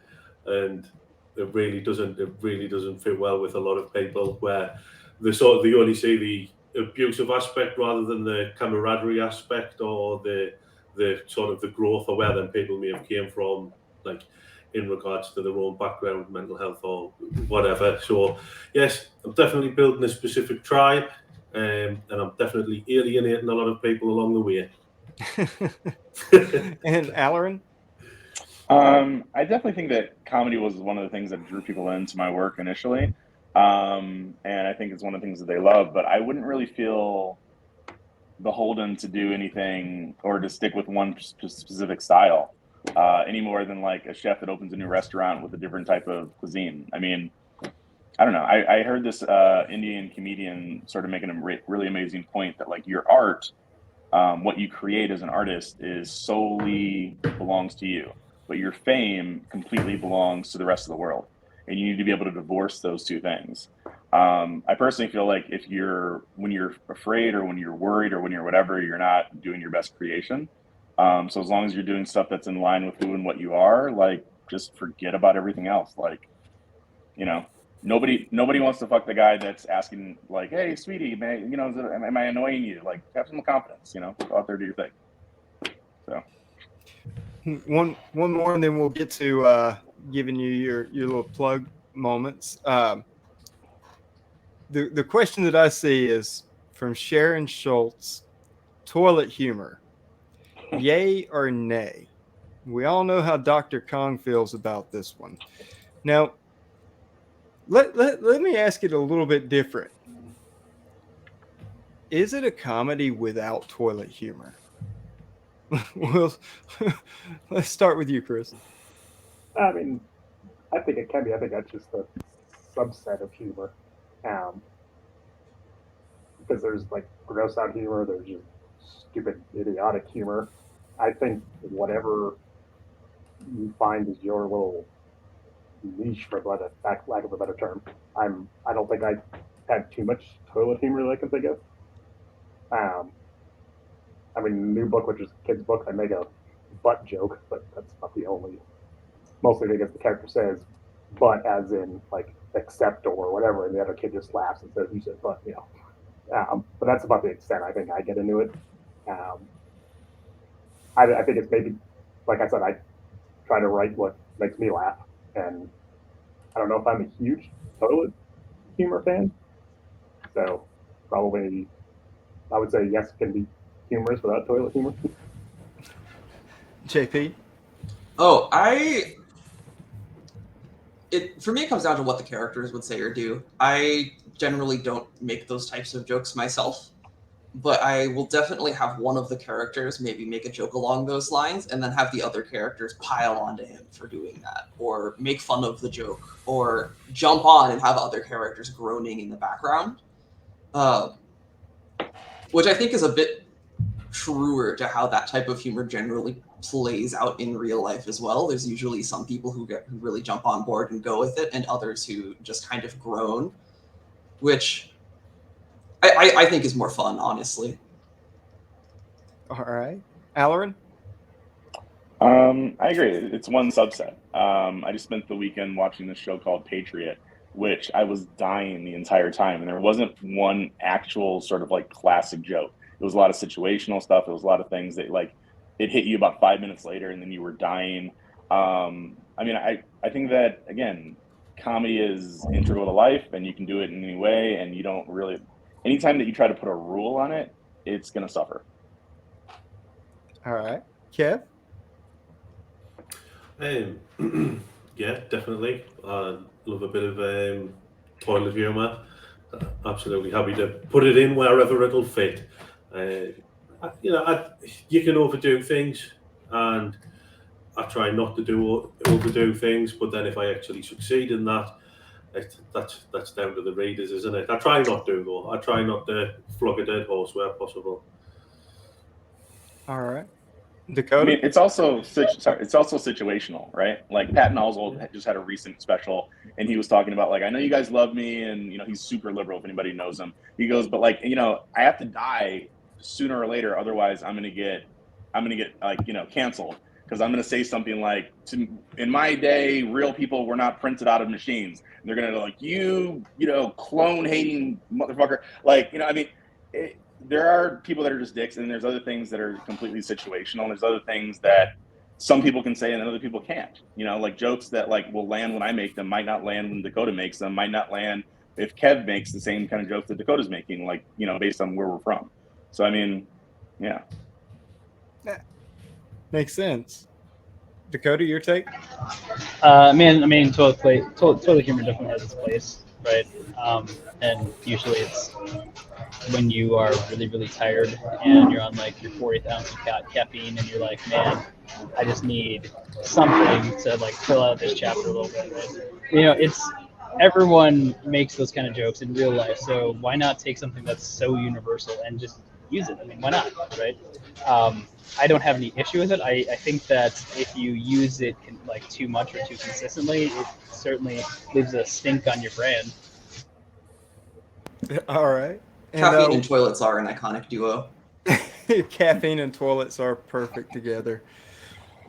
and it really doesn't fit well with a lot of people, where they only see the abusive aspect rather than the camaraderie aspect, or the sort of the growth, or where then people may have came from, like in regards to their own background, mental health or whatever. So yes, I'm definitely building a specific tribe, and I'm definitely alienating a lot of people along the way. And Alarin? I definitely think that comedy was one of the things that drew people into my work initially. And I think it's one of the things that they love, but I wouldn't really feel beholden to do anything or to stick with one specific style any more than like a chef that opens a new restaurant with a different type of cuisine. I mean, I don't know. I heard this Indian comedian sort of making a really amazing point that like your art, what you create as an artist is solely belongs to you, but your fame completely belongs to the rest of the world. And you need to be able to divorce those two things. I personally feel like when you're afraid or when you're worried or when you're whatever, you're not doing your best creation. So as long as you're doing stuff that's in line with who and what you are, like just forget about everything else. Like, nobody wants to fuck the guy that's asking like, "Hey, sweetie, am I annoying you?" Like, have some confidence, go out there, do your thing. So one more, and then we'll get to giving you your little plug moments. The question that I see is from Sharon Schultz: toilet humor, yay or nay? We all know how Dr. Kong feels about this one. Now, let me ask it a little bit different. Is it a comedy without toilet humor? Well, let's start with you, Chris. I mean, I think it can be. I think that's just a subset of humor. Because there's like gross out humor, there's just stupid, idiotic humor. I think whatever you find is your little niche, for lack of a better term. I don't think I had too much toilet humor that I can think of. I mean, the new book, which is a kid's book, I make a butt joke, but that's not the only. Mostly because the character says "but" as in like accept or whatever, and the other kid just laughs and says, "You said butt," But that's about the extent I think I get into it. I think it's maybe, like I said, I try to write what makes me laugh, and I don't know if I'm a huge toilet humor fan, so probably I would say yes, it can be humorous without toilet humor. JP? Oh, for me, it comes down to what the characters would say or do. I generally don't make those types of jokes myself, but I will definitely have one of the characters maybe make a joke along those lines, and then have the other characters pile onto him for doing that, or make fun of the joke, or jump on and have other characters groaning in the background, which I think is a bit truer to how that type of humor generally plays out in real life as well. There's usually some people who really jump on board and go with it, and others who just kind of groan, which I think is more fun, honestly. All right. Alarin? I agree. It's one subset. I just spent the weekend watching this show called Patriot, which I was dying the entire time, and there wasn't one actual sort of like classic joke. It was a lot of situational stuff. It was a lot of things that like it hit you about 5 minutes later, and then you were dying. I mean, I think that again, comedy is integral to life, and you can do it in any way, and you don't really. Anytime that you try to put a rule on it, it's gonna suffer. All right. Kev? Yeah, definitely. I love a bit of toilet humour. Absolutely happy to put it in wherever it'll fit. You can overdo things, and I try not to overdo things. But then, if I actually succeed in that, that's down to the readers, isn't it? I try not to, though. I try not to flog a dead horse where possible. All right. I Dakota? mean, it's also situational, right? Like Patton Oswalt just had a recent special, and he was talking about like, I know you guys love me, and he's super liberal if anybody knows him. He goes, but like, I have to die sooner or later, otherwise I'm gonna get like canceled because I'm gonna say something like, in my day, real people were not printed out of machines. And they're gonna go like, clone hating motherfucker, like I mean. There are people that are just dicks, and there's other things that are completely situational. And there's other things that some people can say and other people can't. Like jokes that like will land when I make them might not land when Dakota makes them, might not land if Kev makes the same kind of jokes that Dakota's making, like based on where we're from. So I mean, yeah. Makes sense. Dakota, your take? Man, I mean, toilet humor definitely has its place, right? And usually it's when you are really, really tired and you're on like your 40th ounce of caffeine, and you're like, man, I just need something to like fill out this chapter a little bit, right? It's everyone makes those kind of jokes in real life, so why not take something that's so universal and just use it? I mean, why not, right? I don't have any issue with it. I think that if you use it like too much or too consistently, it certainly leaves a stink on your brand. All right. Caffeine and toilets are an iconic duo. Caffeine and toilets are perfect together.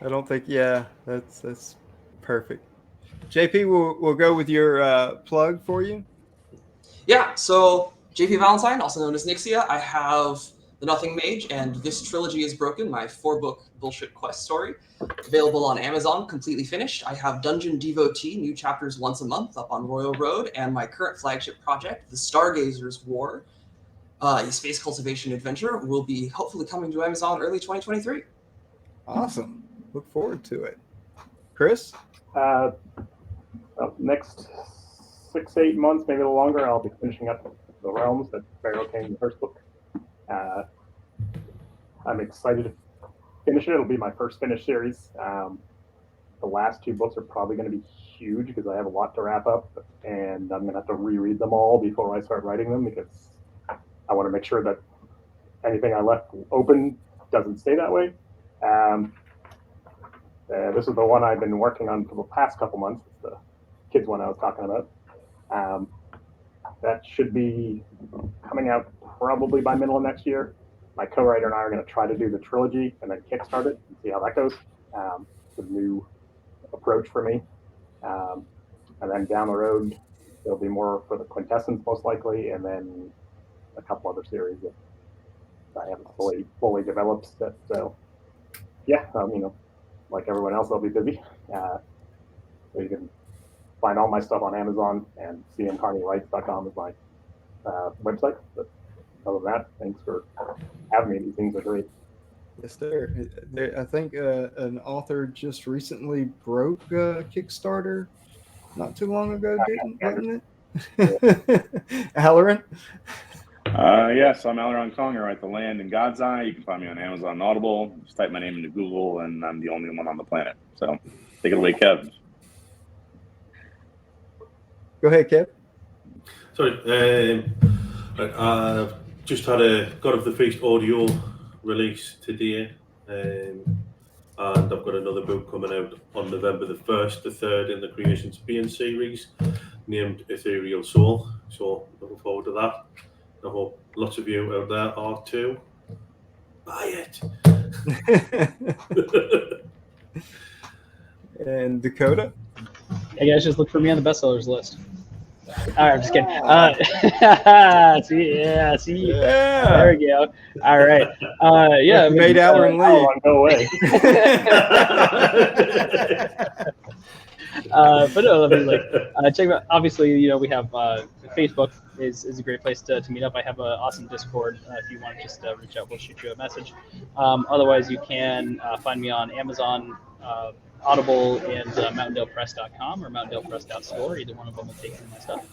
I don't think, that's perfect. JP, we'll go with your plug for you. Yeah, so JP Valentine, also known as Nixia. I have The Nothing Mage and This Trilogy is Broken, my 4-book bullshit quest story. Available on Amazon, completely finished. I have Dungeon Devotee, new chapters once a month up on Royal Road, and my current flagship project, The Stargazer's War, a space cultivation adventure, will be hopefully coming to Amazon early 2023. Awesome. Look forward to it. Chris? Next 6-8 months, maybe a little longer, I'll be finishing up The Realms that Pharaoh came in the first book. I'm excited to finish it. It'll be my first finished series. The last 2 books are probably going to be huge because I have a lot to wrap up, and I'm going to have to reread them all before I start writing them because I want to make sure that anything I left open doesn't stay that way. This is the one I've been working on for the past couple months. It's the kids one I was talking about. That should be coming out probably by middle of next year. My co-writer and I are going to try to do the trilogy and then kickstart it and see how that goes. It's a new approach for me. And then down the road, there'll be more for the Quintessence most likely, and then a couple other series that I haven't fully developed. So yeah, like everyone else, I'll be busy. So you can find all my stuff on Amazon, and cmcarneylights.com is my website. But other than that, thanks for having me. These things are great. Yes, sir. I think an author just recently broke Kickstarter not too long ago, wasn't it? Halloran? Yes, I'm Aileron Kong. I write The Land in God's Eye. You can find me on Amazon and Audible. Just type my name into Google, and I'm the only one on the planet. So take it away, Kev. Go ahead, Kev. Sorry, I've just got of the Feast audio release today, and I've got another book coming out on November the 1st, the 3rd in the Creation Spain series, named Ethereal Soul. So looking forward to that. I hope lots of you out there are too. Buy it. And Dakota? Hey guys, just look for me on the bestsellers list. All right, I'm just kidding. See, Yeah. there we go. All right, yeah, Made Halloran leave. Oh, no way. But no, I mean, like, check out. Obviously, we have Facebook is a great place to meet up. I have an awesome Discord. If you want to just reach out, we'll shoot you a message. Otherwise, you can find me on Amazon, Audible, and MountainDalePress.com or MountainDalePress.store. Either one of them will take some of my stuff.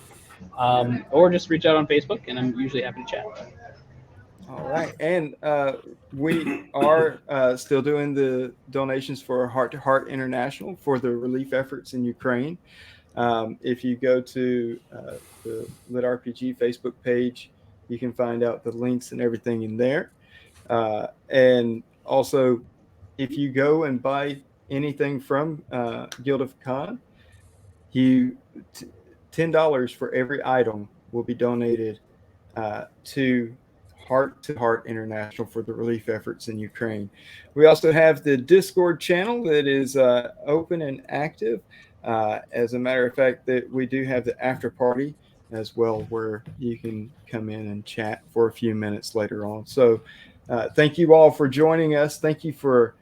Or just reach out on Facebook, and I'm usually happy to chat. All right. And we are still doing the donations for Heart to Heart International for the relief efforts in Ukraine. If you go to the Lit RPG Facebook page, you can find out the links and everything in there. And also, if you go and buy anything from Guild of Khan, $10 for every item will be donated to Heart International for the relief efforts in Ukraine. We also have the Discord channel that is open and active. As a matter of fact, that we do have the after party as well, where you can come in and chat for a few minutes later on. So thank you all for joining us. Thank you for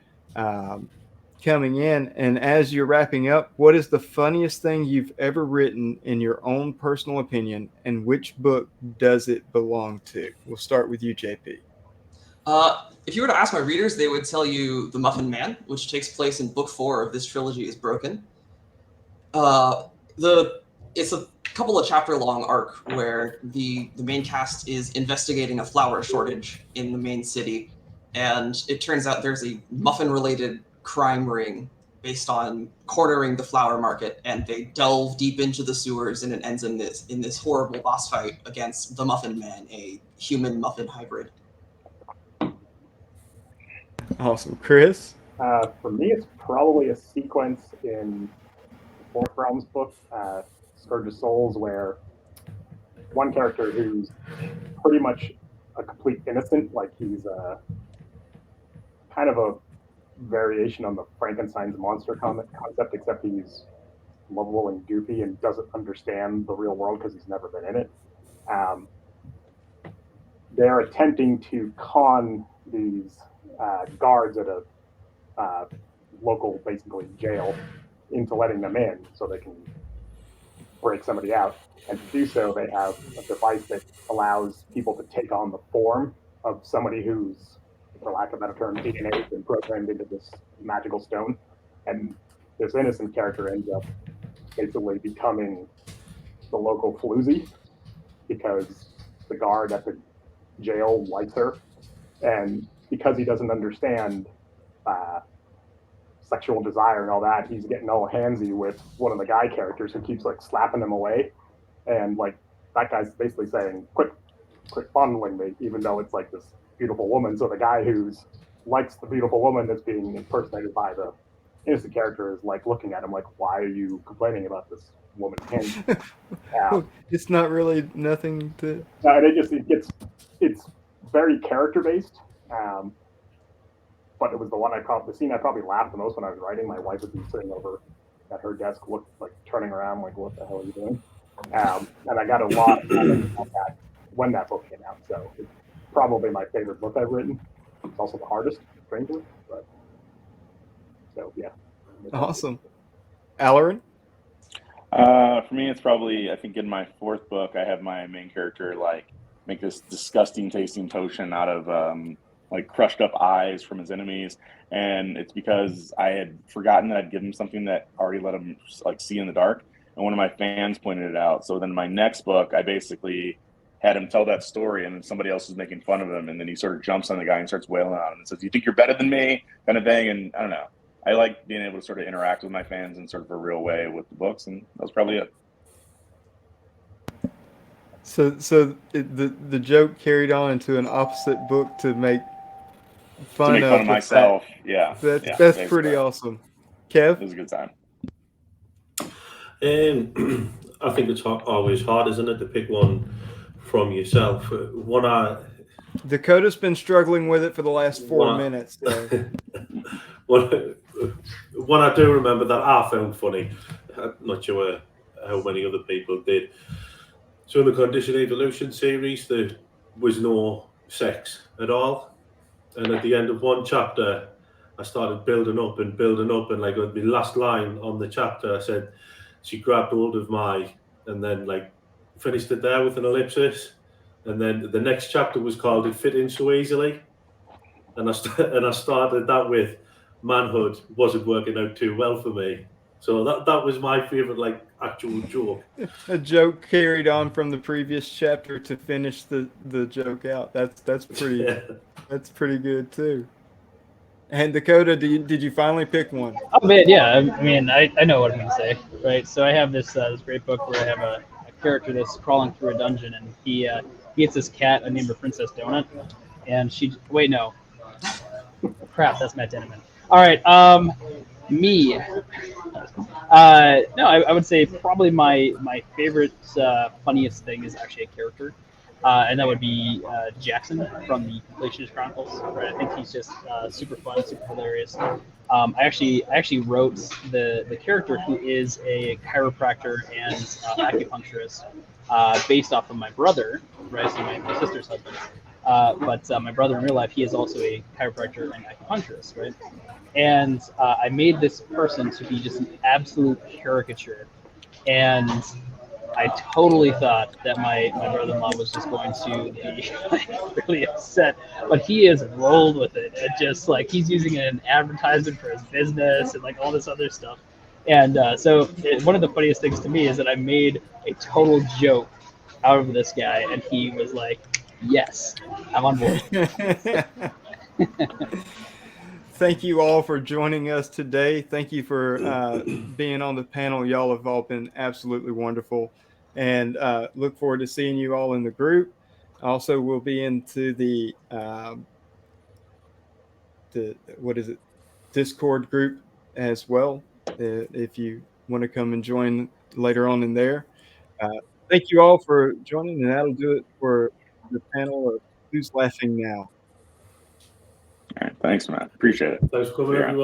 coming in. And as you're wrapping up, what is the funniest thing you've ever written in your own personal opinion, and which book does it belong to? We'll start with you, JP. If you were to ask my readers, they would tell you The Muffin Man, which takes place in book 4 of This Trilogy is Broken. It's a couple of chapter long arc where the main cast is investigating a flour shortage in the main city, and it turns out there's a muffin related crime ring based on cornering the flour market, and they delve deep into the sewers, and it ends in this horrible boss fight against the Muffin Man, a human muffin hybrid. Awesome. Chris? For me, it's probably a sequence in Fourth Realms book, Scourge of Souls, where one character who's pretty much a complete innocent, like he's kind of a variation on the Frankenstein's monster concept, except he's lovable and goofy and doesn't understand the real world because he's never been in it. They're attempting to con these guards at a local, basically, jail into letting them in so they can break somebody out. And to do so, they have a device that allows people to take on the form of somebody who's, for lack of a better term, DNA has been programmed into this magical stone. And this innocent character ends up basically becoming the local floozy because the guard at the jail likes her. And because he doesn't understand sexual desire and all that, he's getting all handsy with one of the guy characters who keeps like slapping him away. And like that guy's basically saying, quit fondling me, even though it's like this beautiful woman. So the guy who's likes the beautiful woman that's being impersonated by the innocent character is like looking at him like, why are you complaining about this woman? It's not really nothing to. No, it's very character based. But it was the scene I probably laughed the most when I was writing. My wife would be sitting over at her desk, turning around like, what the hell are you doing? And I got a lot of that when that book came out. So it's probably my favorite book I've written. It's also the hardest, strangely. But so yeah. Awesome. Alarin? For me, it's probably, I think in my fourth book, I have my main character like make this disgusting tasting potion out of like crushed up eyes from his enemies. And it's because I had forgotten that I'd given him something that already let him like see in the dark. And one of my fans pointed it out. So then my next book, I basically had him tell that story, and then somebody else was making fun of him. And then he sort of jumps on the guy and starts wailing on him and says, "You think you're better than me?" kind of thing. And I don't know. I like being able to sort of interact with my fans in sort of a real way with the books, and that was probably it. So the joke carried on into an opposite book to make fun, of myself. Yeah, That's basically. pretty awesome. Kev? It was a good time. I think it's always hard, isn't it, to pick one from yourself. Dakota's been struggling with it for the last 4 One- minutes. So. One I do remember that I found funny. I'm not sure how many other people did. So in the Condition Evolution series, there was no sex at all. And at the end of one chapter, I started building up, and like the last line on the chapter, I said, she grabbed hold of and then like finished it there with an ellipsis. And then the next chapter was called "It Fit In So Easily," and I started that with manhood wasn't working out too well for me. So that was my favorite like actual joke. A joke carried on from the previous chapter to finish the joke out. That's pretty Yeah. that's pretty good too. And Dakota, did you finally pick one? Oh man, yeah. I mean, I know what I'm gonna say, right? So I have this great book where I have a character that's crawling through a dungeon, and he gets this cat named her Princess Donut, and crap, that's Matt Denneman. All right, me. No, I would say probably my favorite funniest thing is actually a character, and that would be Jackson from the Completionist Chronicles. Right, I think he's just super fun, super hilarious. I actually wrote the character who is a chiropractor and acupuncturist, based off of my brother, right? So my sister's husband. But my brother in real life, he is also a chiropractor and acupuncturist, right? And I made this person to be just an absolute caricature. And I totally thought that my brother-in-law was just going to be really upset, but he is rolled with it. It just like he's using an advertisement for his business and like all this other stuff. And one of the funniest things to me is that I made a total joke out of this guy, and he was like, "Yes, I'm on board." Thank you all for joining us today. Thank you for being on the panel. Y'all have all been absolutely wonderful, and look forward to seeing you all in the group. Also, we'll be into the Discord group as well, if you want to come and join later on in there. Thank you all for joining, and that'll do it for the panel of Who's Laughing Now. All right, thanks, Matt. Appreciate it. Thanks for coming, Yeah. everyone.